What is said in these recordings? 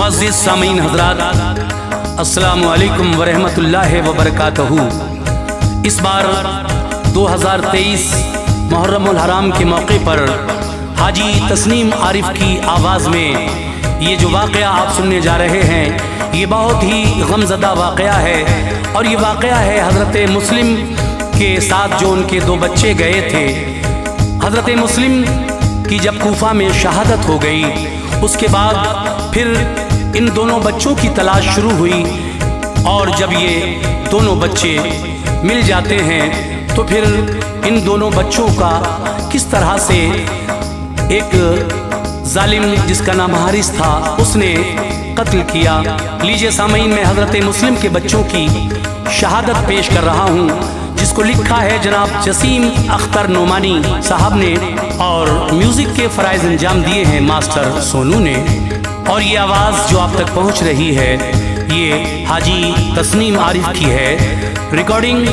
मुअज़्ज़िज़ सामीन हज़रात, अस्सलामु अलैकुम व रहमतुल्लाहि व बरकातहू। इस बार 2023 मुहर्रमुल हराम के मौके पर हाजी तस्नीम आरिफ की आवाज़ में ये जो वाक़या आप सुनने जा रहे हैं, ये बहुत ही गमज़दा वाक़या है। और ये वाक़या है हज़रत मुस्लिम के साथ, जो उनके दो बच्चे गए थे। हज़रत मुस्लिम की जब कूफा में शहादत हो गई, उसके बाद फिर इन दोनों बच्चों की तलाश शुरू हुई। और जब ये दोनों बच्चे मिल जाते हैं तो फिर इन दोनों बच्चों का किस तरह से एक जालिम जिसका नाम हारिस था, उसने कत्ल किया। लीजिए सामीन, मैं हज़रत मुस्लिम के बच्चों की शहादत पेश कर रहा हूँ, जिसको लिखा है जनाब जसीम अख्तर नोमानी साहब ने, और म्यूज़िक के फ़राइज़ अंजाम दिए हैं मास्टर सोनू ने। और ये आवाज़ जो आप तक पहुँच रही है, ये हाजी तस्नीम आरिफ की है। Recording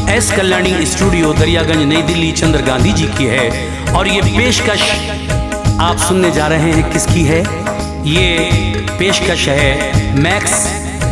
S Kalyani studio, Daryaganj, नई दिल्ली, चंद्र गांधी जी की है। और ये पेशकश आप सुनने जा रहे हैं किसकी है? ये पेशकश है मैक्स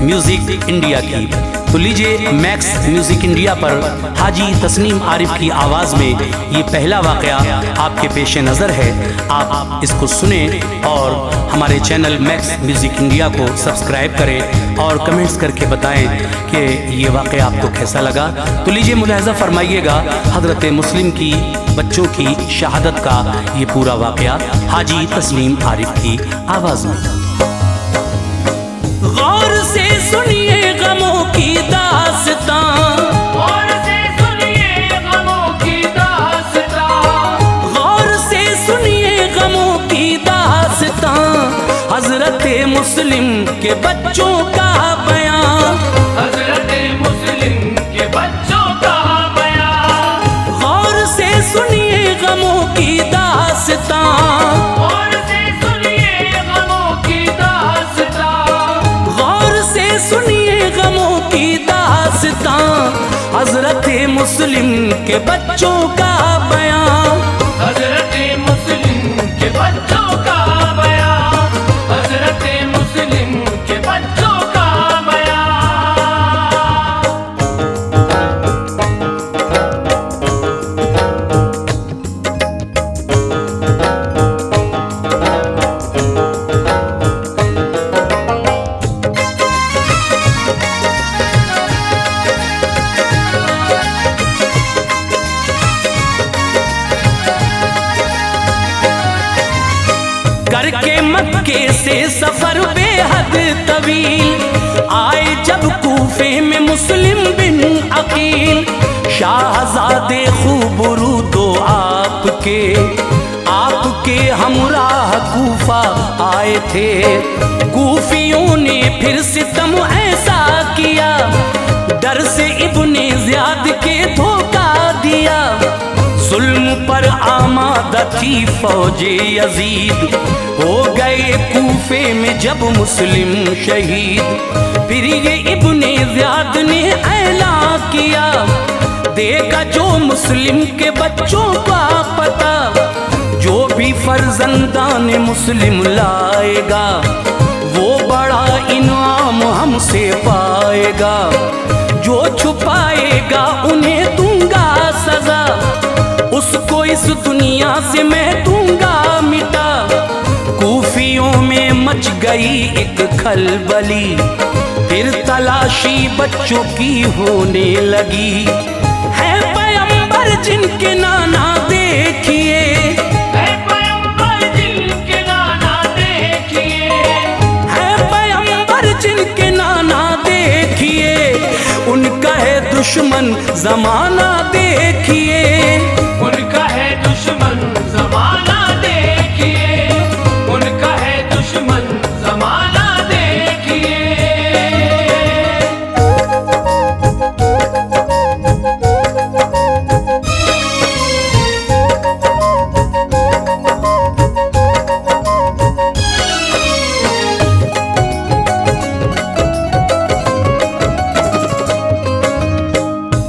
म्यूज़िक इंडिया की। तो लीजिए, मैक्स म्यूज़िक इंडिया पर हाजी तस्नीम आरिफ की आवाज़ में ये पहला वाक़या आपके पेश नज़र है। आप इसको सुने और हमारे चैनल मैक्स म्यूज़िक इंडिया को सब्सक्राइब करें और कमेंट्स करके बताएं कि ये वाक़या आपको कैसा लगा। तो लीजिए, मुलाहज़ा फरमाइएगा हज़रत मुस्लिम की बच्चों की शहादत का ये पूरा वाक़या हाजी तस्नीम आरिफ की आवाज़ में। गौर से सुनिए गमों की दास्तां, गौर से सुनिए गमों की दास्तां, गौर से सुनिए गमों की दास्तां, हज़रत मुस्लिम के बच्चों का बयां, हज़रत मुस्लिम के बच्चों का बयां। गौर से सुनिए गमों की दास्तां, गौर से सुनिए गमों की दास्तां, गौर से सुनिए गमों की दास्तां, हज़रत मुस्लिम के बच्चों का बयां, हज़रत मुस्लिम के बच्चों का बयां, हज़रत मुस्लिम के बच्चों का बयां। करके मक्के से सफर बेहद तवील, आए जब कूफे में मुस्लिम बिन अकील। शाहजादे खूबरू तो आपके हमराह कूफा आए थे। कूफियों ने फिर सितम ऐसा किया, डर से इब्ने ज़ियाद के धोखा दिया। जुल्म पर आमादा थी फौजे यजीद, हो गए कूफे में जब मुस्लिम शहीद। फिर ये इब्ने ज़ियाद ने ऐलान किया, देगा जो मुस्लिम के बच्चों का पता, जो भी फर्जंदान मुस्लिम लाएगा, वो बड़ा इनाम हमसे पाएगा। जो छुपाएगा उन्हें दूंगा सजा, उसको इस दुनिया से मैं दूंगा मिटा। कूफियों में मच गई एक खलबली, फिर तलाशी बच्चों की होने लगी। है पैगंबर जिनके नाना देखिए, है पैगंबर जिनके नाना देखिए, है पैगंबर जिनके नाना देखिए, उनका है दुश्मन जमाना देखिए, उनका है दुश्मन ज़माना देखिए, उनका है दुश्मन ज़माना देखिए।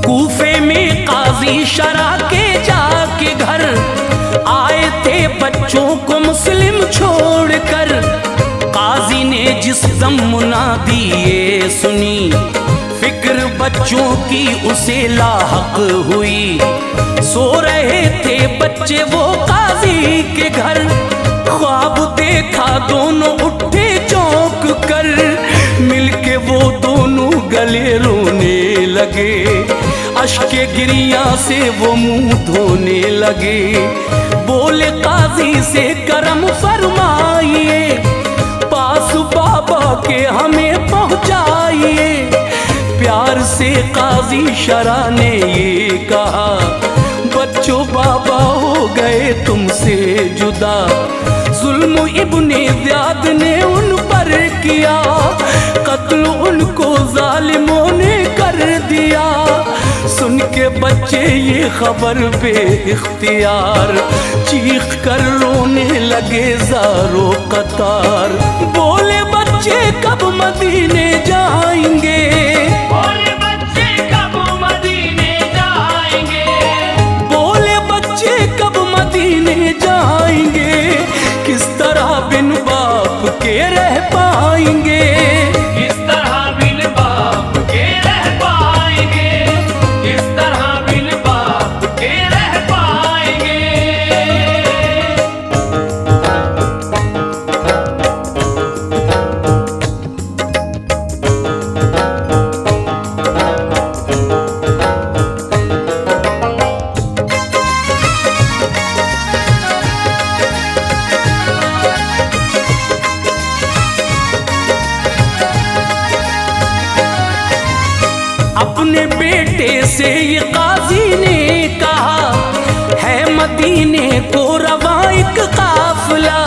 कूफे में काजी शरा के जाके घर आए थे बच्चों को मुस्लिम छोड़कर। काजी ने जिस दम मुनादी ये सुनी, फिक्र बच्चों की उसे लाहक हुई। सो रहे थे बच्चे वो काजी के घर, ख्वाब देखा दोनों उठे चौंक कर। मिलके वो दोनों गले रोने लगे, अश्के गिरिया से वो मुंह धोने लगे। बोले काजी से करम फरमाइए, पास बाबा के हमें पहुंचाइए। प्यार से काजी शरा ने ये कहा, बच्चों बाबा हो गए तुमसे जुदा। जुल्म इब्ने ज़ियाद ने उन पर किया, कत्ल उनको जालिमों ने कर दिया। सुन के बच्चे ये खबर पे इख्तियार, चीख कर रोने लगे ज़ारो कतार। बोले बच्चे कब मदीने जाएंगे, बोले बच्चे कब मदीने जाएंगे, बोले बच्चे कब मदीने जाएंगे। किस तरह बिन बाप के रह पाएंगे, किस तरह बिन बाप के रह पाएंगे, किस तरह बिन बाप के रह पाएंगे। अपने बेटे से ये काजी ने कहा, है मदीने को रवा एक काफिला।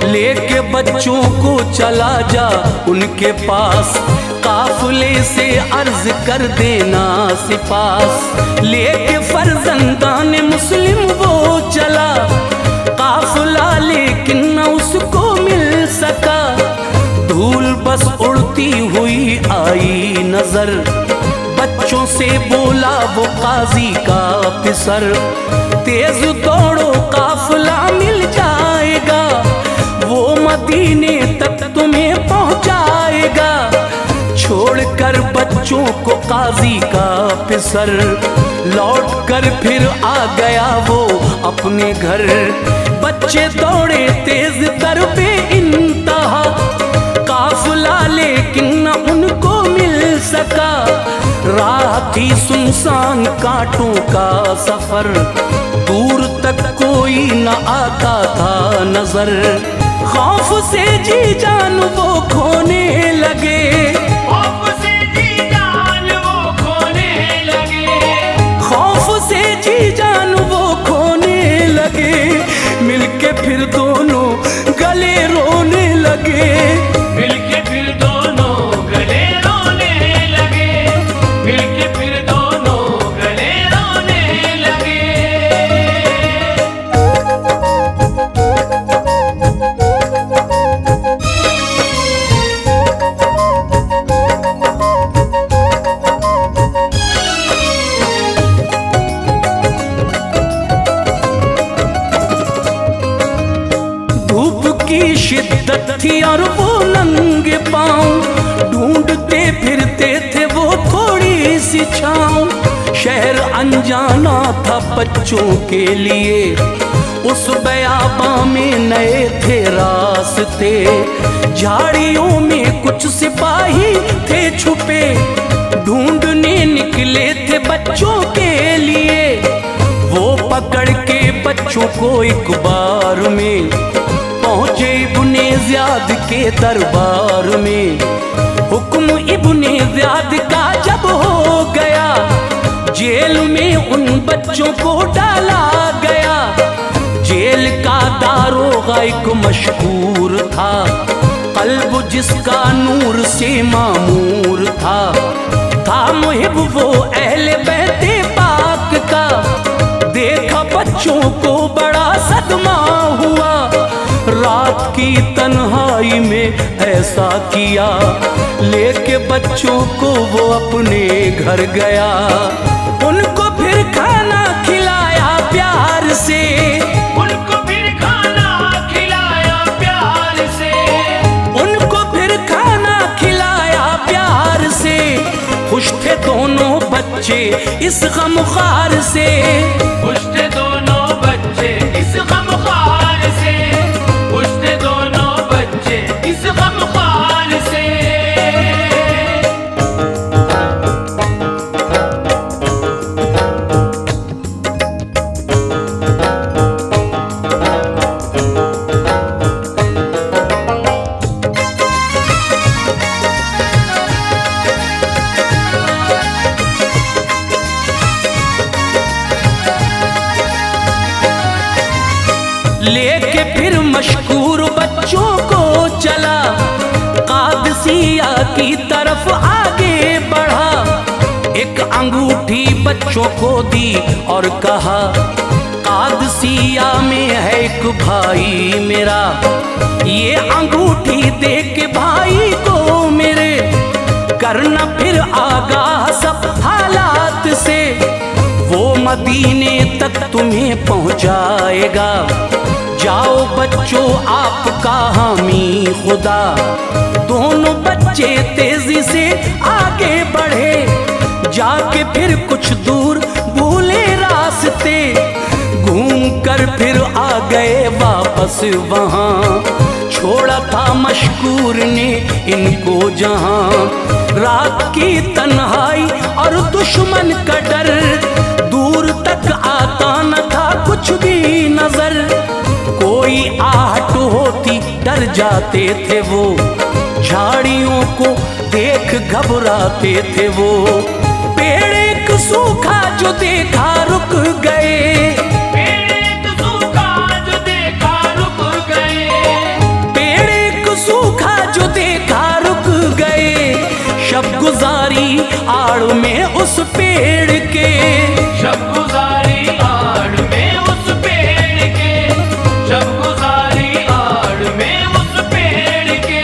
लेके बच्चों को चला जा उनके पास, काफिले से अर्ज कर देना सिपास। लेके फर्जंदान मुस्लिम वो चला, काफिला लेकिन न उसको मिल सका। धूल बस उड़ती हुई आई नजर, बच्चों से बोला वो काजी का पिसर। तेज दौड़ो काफिला मिल जाएगा, वो मदीने तक तुम्हें पहुंचाएगा। छोड़कर बच्चों को काजी का पिसर, लौट कर फिर आ गया वो अपने घर। बच्चे दौड़े तेज दर पे इंतहा, काफिला लेकिन न उनको मिल सका। राह थी सुनसान कांटों का सफर, दूर तक कोई न आता था नजर। खौफ से जी जान वो खोने लगे, खौफ से जी जान वो खोने लगे, खौफ से जी जान वो खोने लगे। मिलके फिर दोनों गले रोने लगे, मिलके फिर दोनों गले रोने लगे, मिलके फिर दोनों गले रोने लगे। धूप की शिद्दत थी और वो नंगे पांव, ढूंढते फिरते थे वो थोड़ी सी छांव। शहर अनजाना था बच्चों के लिए, उस बयाबा में नए थे रास्ते। झाड़ियों में कुछ सिपाही थे छुपे, ढूंढने निकले थे बच्चों के लिए। वो पकड़ के बच्चों को एक बार में पहुंचे इब्ने ज़ियाद के दरबार में। हुक्म इब्ने ज़ियाद का जब हो गया, जेल में उन बच्चों को डाला गया। जेल का दारोगा एक मशहूर था, कल्ब जिसका नूर से मामूर था। मुहिब वो अहले बैते पाक का, देखा बच्चों को बड़ा सदमा हुआ। रात की तन्हाई में ऐसा किया, लेके बच्चों को वो अपने घर गया। उनको फिर खाना खिलाया प्यार से, उनको फिर खाना खिलाया प्यार से, उनको फिर बच्चे इस गमखार से, खुश थे दोनों बच्चे इस गमखार से, खुश थे दोनों बच्चे इस गमखार से। लेके फिर मशकूर बच्चों को चला, कादसिया की तरफ आगे बढ़ा। एक अंगूठी बच्चों को दी और कहा, कादसिया में है एक भाई मेरा, ये अंगूठी दे के भाई को मेरे, करना फिर आगाह सब हालात से, वो मदीने तक तुम्हें पहुंचाएगा। जाओ बच्चों आपका हामी खुदा। दोनों बच्चे तेजी से आगे बढ़े, जाके फिर कुछ दूर भूले रास्ते, घूम कर फिर आ गए वापस वहाँ, छोड़ा था मशकूर ने इनको जहाँ। रात की तन्हाई और दुश्मन का डर, दूर तक आता न था कुछ भी नजर, कोई आहट होती डर जाते थे वो, झाड़ियों को देख घबराते थे वो। पेड़ एक सूखा जो देखा रुक गए, पेड़ एक सूखा जो देखा रुक गए, पेड़ एक सूखा जो देखा रुक गए, शब गुजारी आड़ में उस पेड़ के, शब गुजारी आड़ में उस पेड़ के, शब गुजारी आड़ में उस पेड़ के।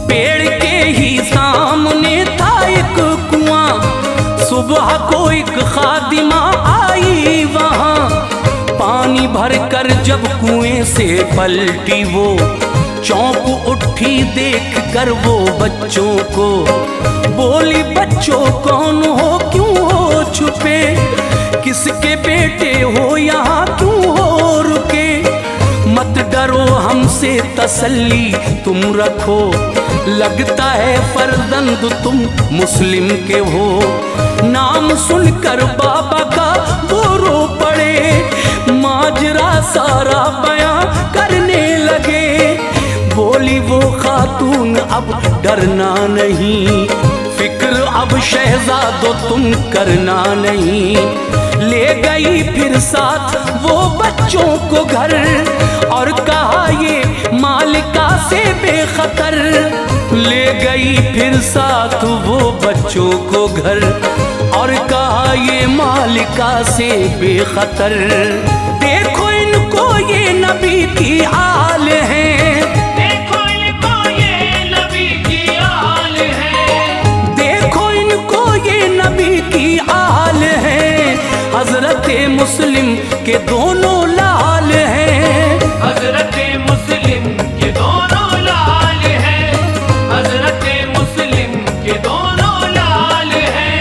पेड़ के ही सामने था एक कुआं, सुबह को एक खादिमा आई वहां, पानी भर कर जब कुएं से पलटी वो, चौंक उठी देख कर वो बच्चों को, बोली बच्चों कौन हो क्यों हो छुपे, किसके बेटे हो यहाँ क्यों हो रुके, मत डरो हमसे तसल्ली तुम रखो, लगता है फर्जंद तुम मुस्लिम के हो। नाम सुनकर बाबा का वो रो पड़े, माजरा सारा बयां करने लगे, बोली वो खातून अब डरना नहीं, फिक्र अब शहजादो तुम करना नहीं। ले गई फिर साथ वो बच्चों को घर, और कहा ये मालिका से बेखतर, ले गई फिर साथ वो बच्चों को घर, और कहा ये मालिका से बेखतर। देखो इनको ये नबी की आल है, देखो इनको ये नबी की आल है, देखो इनको ये नबी की आल है, हजरत मुस्लिम के दोनों लाल हैं, हजरत मुस्लिम के दोनों लाल हैं, हजरत मुस्लिम के दोनों लाल हैं।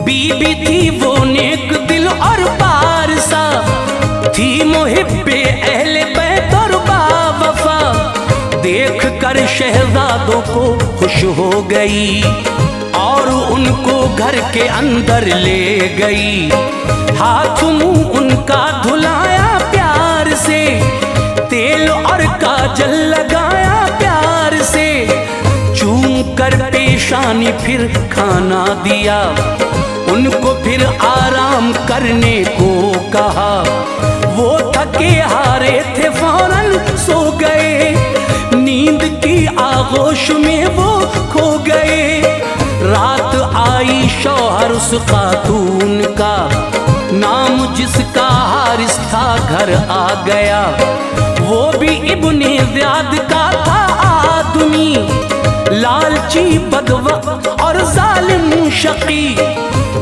बीबी थी वो नेक दिल और पारसा, थी मुहिब्बे अहले बैत और बावफा, देख कर शहजादों को खुश हो गई, और उनको घर के अंदर ले गई, हाथ मुंह उनका धुलाया प्यार से, तेल और काजल लगाया प्यार से, चूम कर पेश परेशानी फिर खाना दिया, उनको फिर आराम करने को कहा। वो थके हारे थे फौरन सो गए, नींद की आगोश में वो खो गए। रात आई शौहर उस खातून का, नाम जिसका हारिस था घर आ गया। वो भी इब्ने ज़ियाद का था आदमी, लालची बदवक्त और जालिम शकी।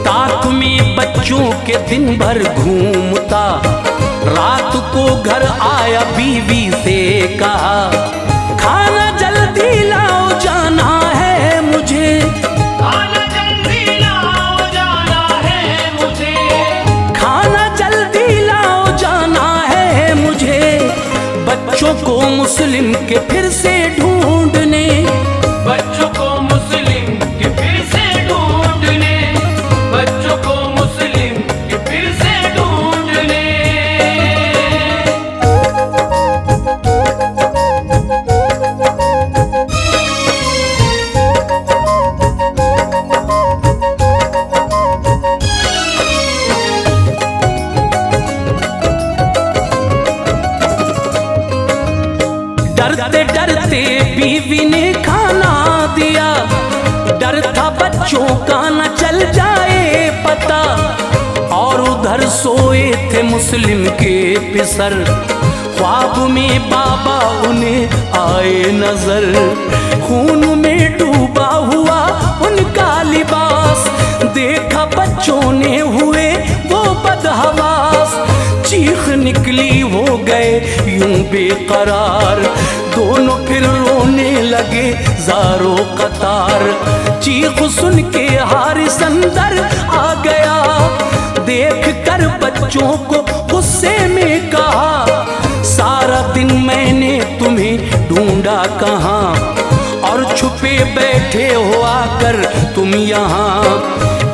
ताक में बच्चों के दिन भर घूमता, रात को घर आया बीवी से कहा, खाना जल्दी लाओ जाना है मुझे, खाना जल्दी लाओ जाना है मुझे, खाना जल्दी लाओ जाना है मुझे। बच्चों को मुस्लिम के फिर से ढूंढने, बच्चों को मुस्लिम के फिर से ढूंढने, बच्चों को मुस्लिम के फिर से ढूंढने। डरते डरते बीवी ने खाना दिया, डर था बच्चों का न चल जाए पता। और उधर सोए थे मुस्लिम के पिसर, ख्वाब में बाबा उन्हें आए नजर। खून में डूबा हुआ उनका लिबास, देखा बच्चों ने हुए वो बदहवास। चीख निकली हो गए यूं बेकरार, दोनों फिर रोने लगे ज़ारो कतार। चीख सुन के हारिस अंदर आ गया, देख कर बच्चों को गुस्से में कहा, सारा दिन मैंने तुम्हें ढूंढा कहाँ, और छुपे बैठे हो आकर तुम यहाँ।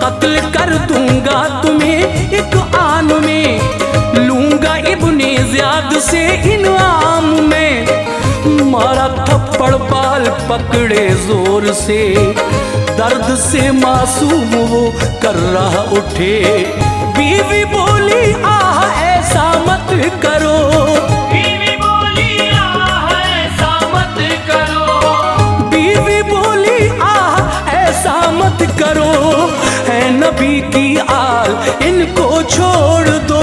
कत्ल कर दूंगा तुम्हें एक आन में, लूंगा इब्ने ज़ियाद से इनाम में। मारा थप्पड़ बाल पकड़े जोर से, दर्द से मासूम वो कर रहा उठे। बीवी बोली आह ऐसा मत करो, बीवी बोली आह ऐसा मत करो, बीवी बोली आह ऐसा मत करो। है नबी की आल इनको छोड़ दो,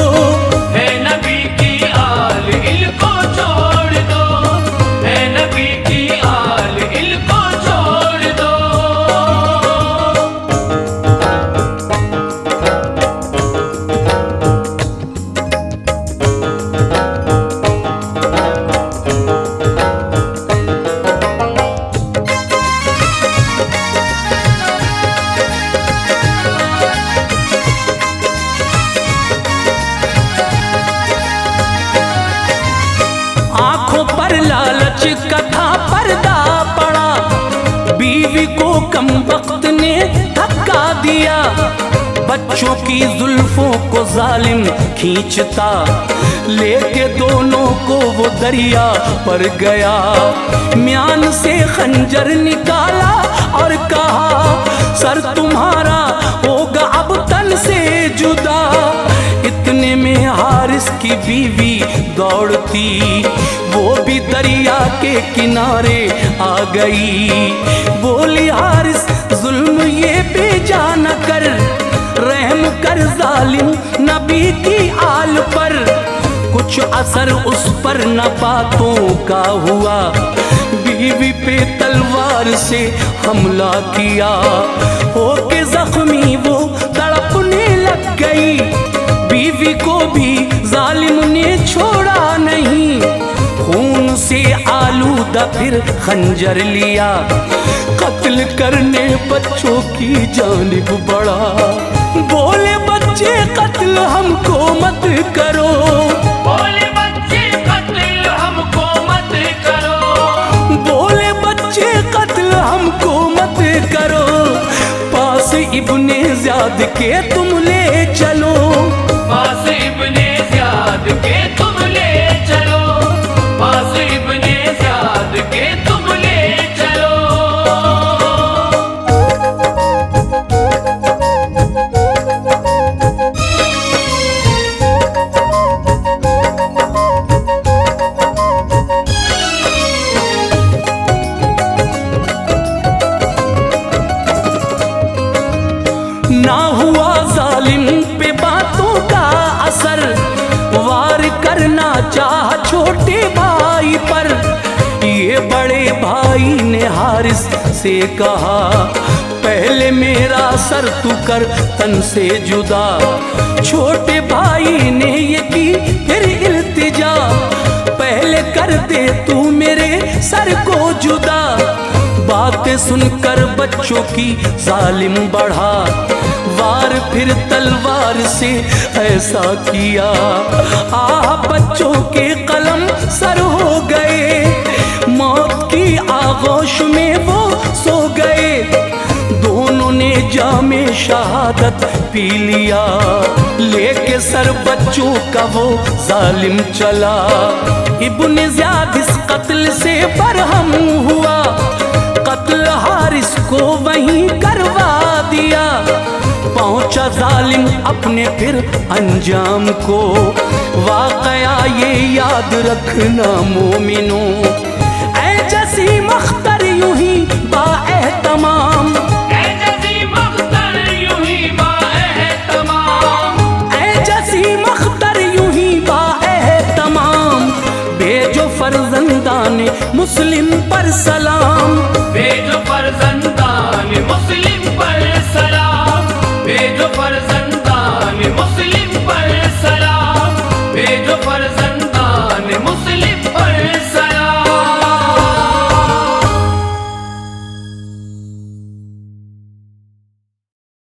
है नबी की आल इनको छोड़ दो, है नबी की आल इनको छोड़ दो। आंखों पर लालच का था पर्दा पड़ा, बीवी को कम वक्त ने धक्का दिया। बच्चों की जुल्फों को जालिम खींचता, लेके दोनों को वो दरिया पर गया। म्यान से खंजर निकाला और कहा, सर तुम्हारा होगा अब तन से जुदा। इतने में हारिस की बीवी दौड़ती, वो भी दरिया के किनारे आ गई। बोली हारिस जुल्म ये बेजा न कर, रहम कर जालिम नबी की आल पर। कुछ असर उस पर न बातों का हुआ, बीवी पे तलवार से हमला किया। होके जख्मी वो तड़पने लग गई, बीवी को भी जालिम ने छोड़ा नहीं। खून से आलूदा फिर खंजर लिया, कत्ल करने बच्चों की जानिब बढ़ा। बोले बच्चे कत्ल हमको मत करो, बोले बच्चे कत्ल हमको मत करो, बोले बच्चे कत्ल हमको मत करो। पास इब्ने ज़ियाद के तुम ले चलो, पास इब्ने ज़ियाद के तुम ले चलो, पास इब्ने ज़ियाद के तुम ले चलो। ना हुआ जालिम पे बातों का असर, वार करना चाह छोटे भाई पर। ये बड़े भाई ने हारिस से कहा, पहले मेरा सर तू कर तन से जुदा। छोटे भाई ने ये की फिर इल्तिजा, पहले कर दे तू मेरे सर को जुदा। बातें सुनकर बच्चों की जालिम बढ़ा, वार फिर तलवार से ऐसा किया। बच्चों के कलम सर हो गए, मौत की आगोश में वो सो गए। दोनों ने जामे शहादत पी लिया, लेके सर बच्चों का वो जालिम चला। इब्ने ज़ियाद इस कत्ल से बरहम हुआ, कत्ल हारिस को वहीं करवा दिया। पहुंचा जालिम अपने फिर अंजाम को, वाकया ये याद रखना मोमिनो। ऐ जसीम अख्तर यूं ही बाएहतमाम, ऐ जसीम अख्तर यूं ही बाएहतमाम, ऐ जसीम अख्तर यूं ही बाएहतमाम। भेजो फर्जंदाने मुस्लिम पर सलाम, भेजो फर्जंदान मुस्लिम